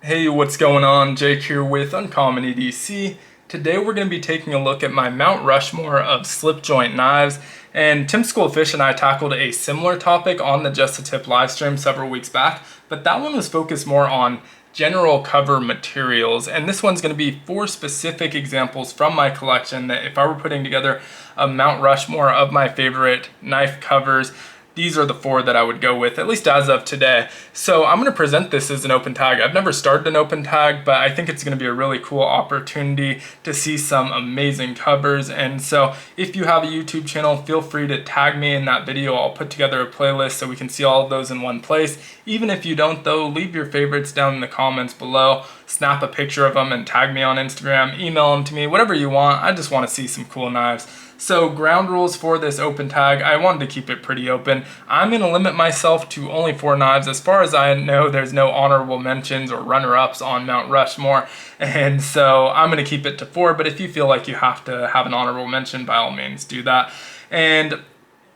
Hey, what's going on? Jake here with Uncommon EDC. Today we're going to be taking a look at my Mount Rushmore of slip joint knives. And Tim Schoolfish and I tackled a similar topic on the Just a Tip live stream several weeks back, but that one was focused more on general cover materials. And this one's going to be 4 specific examples from my collection that if I were putting together a Mount Rushmore of my favorite knife covers, these are the 4 that I would go with, at least as of today. So I'm going to present this as an open tag. I've never started an open tag, but I think it's going to be a really cool opportunity to see some amazing covers. And so if you have a YouTube channel, feel free to tag me in that video. I'll put together a playlist so we can see all of those in one place. Even if you don't though, leave your favorites down in the comments below. Snap a picture of them and tag me on Instagram, email them to me, whatever you want. I just want to see some cool knives. So ground rules for this open tag, I wanted to keep it pretty open. I'm going to limit myself to only 4 knives. As far as I know, there's no honorable mentions or runner-ups on Mount Rushmore, and so I'm going to keep it to 4, but if you feel like you have to have an honorable mention, by all means do that. And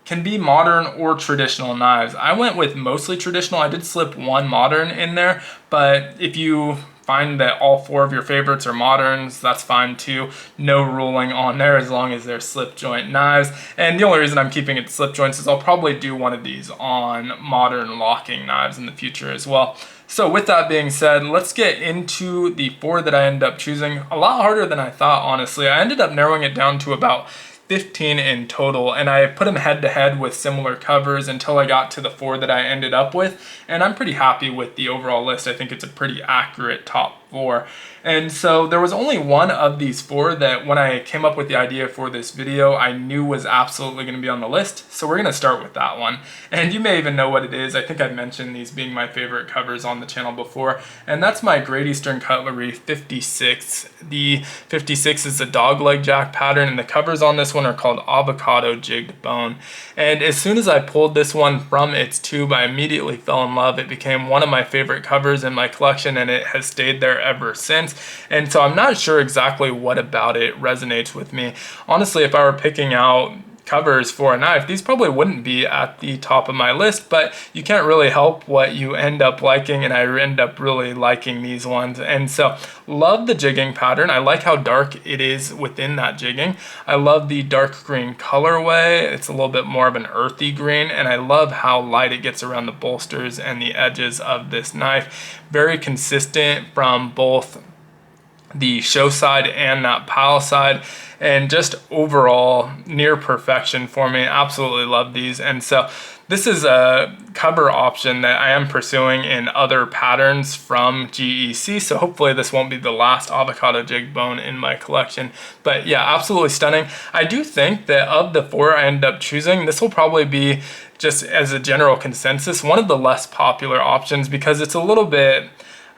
can be modern or traditional knives. I went with mostly traditional. I did slip 1 modern in there, but if you find that all 4 of your favorites are moderns, that's fine too. No ruling on there as long as they're slip joint knives. And the only reason I'm keeping it slip joints is I'll probably do one of these on modern locking knives in the future as well. So with that being said, let's get into the 4 that I ended up choosing. A lot harder than I thought, honestly. I ended up narrowing it down to about 15 in total, and I put them head to head with similar covers until I got to the 4 that I ended up with, and I'm pretty happy with the overall list. I think it's a pretty accurate top 4. And so there was only one of these 4 that when I came up with the idea for this video, I knew was absolutely going to be on the list. So we're going to start with that one. And you may even know what it is. I think I've mentioned these being my favorite covers on the channel before. And that's my Great Eastern Cutlery 56. The 56 is a dog leg jack pattern, and the covers on this one are called avocado jigged bone. And as soon as I pulled this one from its tube, I immediately fell in love. It became one of my favorite covers in my collection, and it has stayed there ever since. And so I'm not sure exactly what about it resonates with me. Honestly, if I were picking out covers for a knife, these probably wouldn't be at the top of my list, but you can't really help what you end up liking, and I end up really liking these ones. And so love the jigging pattern. I like how dark it is within that jigging. I love the dark green colorway. It's a little bit more of an earthy green, and I love how light it gets around the bolsters and the edges of this knife. Very consistent from both the show side and that pile side, and just overall near perfection for me. Absolutely love these. And so this is a cover option that I am pursuing in other patterns from GEC, so hopefully this won't be the last avocado jig bone in my collection. But yeah, absolutely stunning. I do think that of the 4 I ended up choosing, this will probably be, just as a general consensus, one of the less popular options because it's a little bit,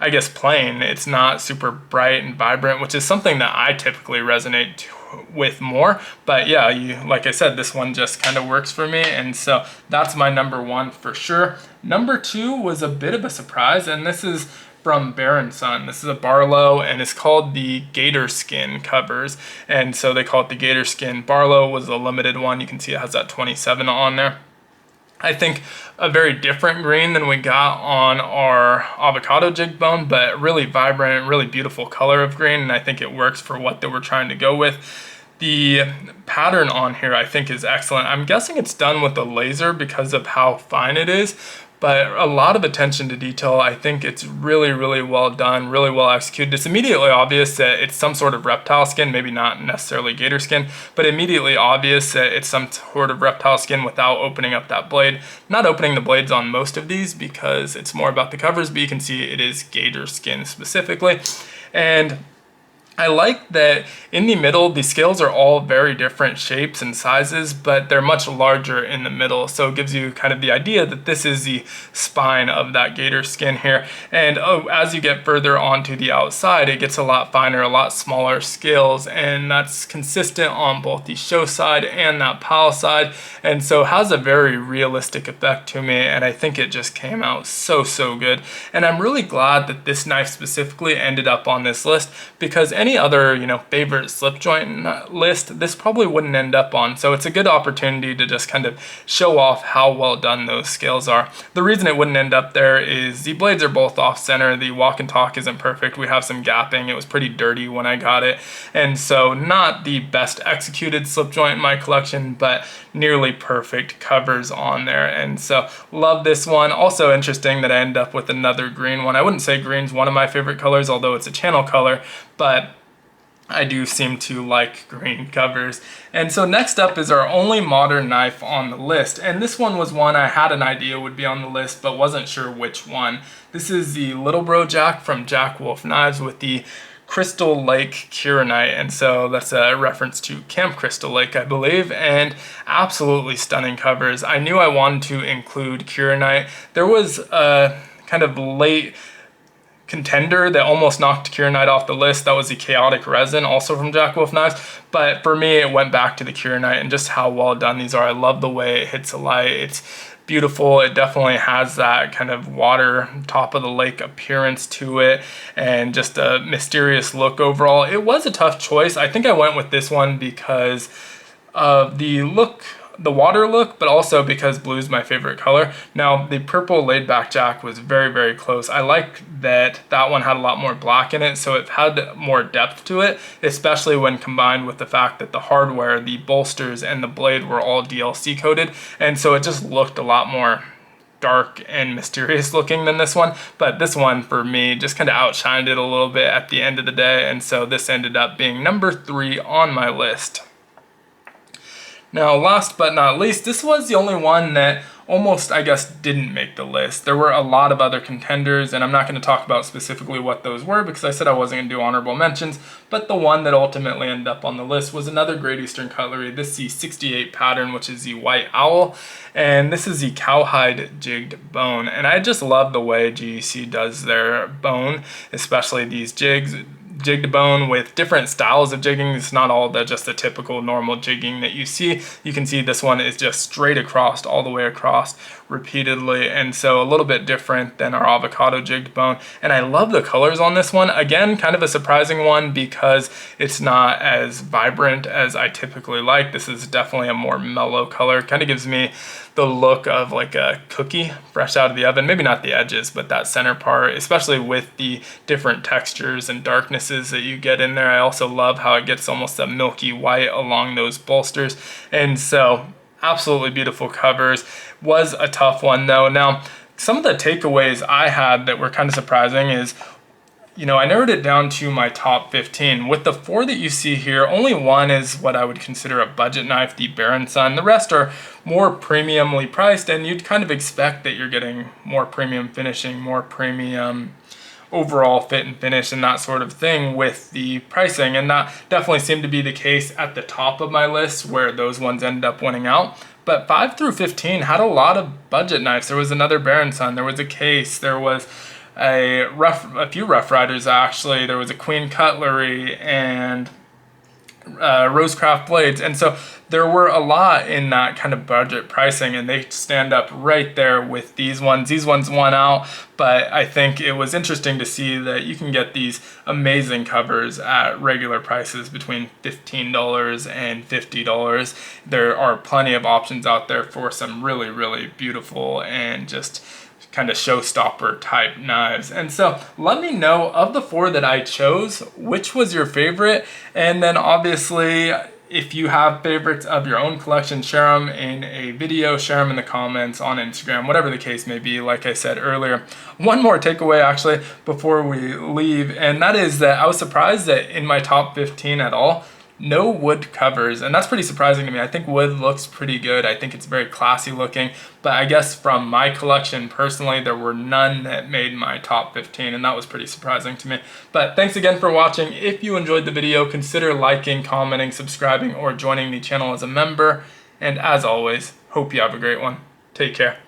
I guess, plain. It's not super bright and vibrant, which is something that I typically resonate with more. But yeah, like I said, this one just kind of works for me, and so that's my number 1 for sure. Number 2 was a bit of a surprise, and this is from Bear & Son. This is a Barlo, and it's called the Gator Skin covers, and so they call it the Gator Skin. Barlo was a limited one. You can see it has that 27 on there. I think a very different green than we got on our avocado jig bone, but really vibrant, really beautiful color of green, and I think it works for what they were trying to go with. The pattern on here I think is excellent. I'm guessing it's done with a laser because of how fine it is, but a lot of attention to detail. I think it's really, really well done, really well executed. It's immediately obvious that it's some sort of reptile skin, maybe not necessarily gator skin, but immediately obvious that it's some sort of reptile skin without opening up that blade. Not opening the blades on most of these because it's more about the covers, but you can see it is gator skin specifically. And I like that in the middle, the scales are all very different shapes and sizes, but they're much larger in the middle. So it gives you kind of the idea that this is the spine of that gator skin here. And as you get further onto the outside, it gets a lot finer, a lot smaller scales. And that's consistent on both the show side and that pile side. And so it has a very realistic effect to me. And I think it just came out so, so good. And I'm really glad that this knife specifically ended up on this list because any other, favorite slip joint list, this probably wouldn't end up on. So it's a good opportunity to just kind of show off how well done those scales are. The reason it wouldn't end up there is the blades are both off center. The walk and talk isn't perfect. We have some gapping. It was pretty dirty when I got it. And so not the best executed slip joint in my collection, but nearly perfect covers on there. And so love this one. Also interesting that I end up with another green one. I wouldn't say green's one of my favorite colors, although it's a channel color, but I do seem to like green covers. And so next up is our only modern knife on the list. And this one was one I had an idea would be on the list, but wasn't sure which one. This is the Little Bro Jack from Jack Wolf Knives with the Crystal Lake Kyanite, and so that's a reference to Camp Crystal Lake, I believe, and absolutely stunning covers. I knew I wanted to include Kyanite. There was a kind of late contender that almost knocked Kyanite off the list. That was the Chaotic Resin, also from Jack Wolf Knives, but for me it went back to the Kyanite and just how well done these are. I love the way it hits a light. It's beautiful. It definitely has that kind of water, top of the lake appearance to it, and just a mysterious look overall. It was a tough choice. I think I went with this one because of the look, the water look, but also because blue is my favorite color. Now, the purple laid back jack was very, very close. I like that one had a lot more black in it, so it had more depth to it, especially when combined with the fact that the hardware, the bolsters, and the blade were all DLC coated, and so it just looked a lot more dark and mysterious looking than this one. But this one for me just kind of outshined it a little bit at the end of the day, and so this ended up being number 3 on my list. Now, last but not least, this was the only one that almost, I guess, didn't make the list. There were a lot of other contenders, and I'm not going to talk about specifically what those were because I said I wasn't going to do honorable mentions, but the one that ultimately ended up on the list was another Great Eastern Cutlery. This is the 68 pattern, which is the White Owl, and this is the Cowhide Jigged Bone. And I just love the way GEC does their bone, especially these jigs. Jigged bone with different styles of jigging. It's not all just the typical normal jigging that you see. You can see this one is just straight across, all the way across repeatedly, and so a little bit different than our avocado jigged bone. And I love the colors on this one. Again, kind of a surprising one because it's not as vibrant as I typically like. This is definitely a more mellow color. Kind of gives me the look of like a cookie fresh out of the oven. Maybe not the edges, but that center part, especially with the different textures and darknesses that you get in there. I also love how it gets almost a milky white along those bolsters. And so absolutely beautiful covers. Was a tough one though. Now, some of the takeaways I had that were kind of surprising is, I narrowed it down to my top 15. With the 4 that you see here, only one is what I would consider a budget knife, the Baron Sun. The rest are more premiumly priced, and you'd kind of expect that you're getting more premium finishing, more premium overall fit and finish and that sort of thing with the pricing. And that definitely seemed to be the case at the top of my list where those ones ended up winning out. But 5 through 15 had a lot of budget knives. There was another Baron Sun, there was a Case, there was a few Rough Riders actually, there was a Queen Cutlery and Rosecraft blades, and so there were a lot in that kind of budget pricing, and they stand up right there with these ones. These ones won out, but I think it was interesting to see that you can get these amazing covers at regular prices between $15 and $50. There are plenty of options out there for some really, really beautiful and just kind of showstopper type knives. And so let me know, of the 4 that I chose, which was your favorite, and then obviously if you have favorites of your own collection, share them in a video, share them in the comments on Instagram, whatever the case may be. Like I said earlier, one more takeaway actually before we leave, and that is that I was surprised that in my top 15 at all, no wood covers, and that's pretty surprising to me. I think wood looks pretty good. I think it's very classy looking, but I guess from my collection personally, there were none that made my top 15, and that was pretty surprising to me. But thanks again for watching. If you enjoyed the video, consider liking, commenting, subscribing, or joining the channel as a member. And as always, hope you have a great one. Take care.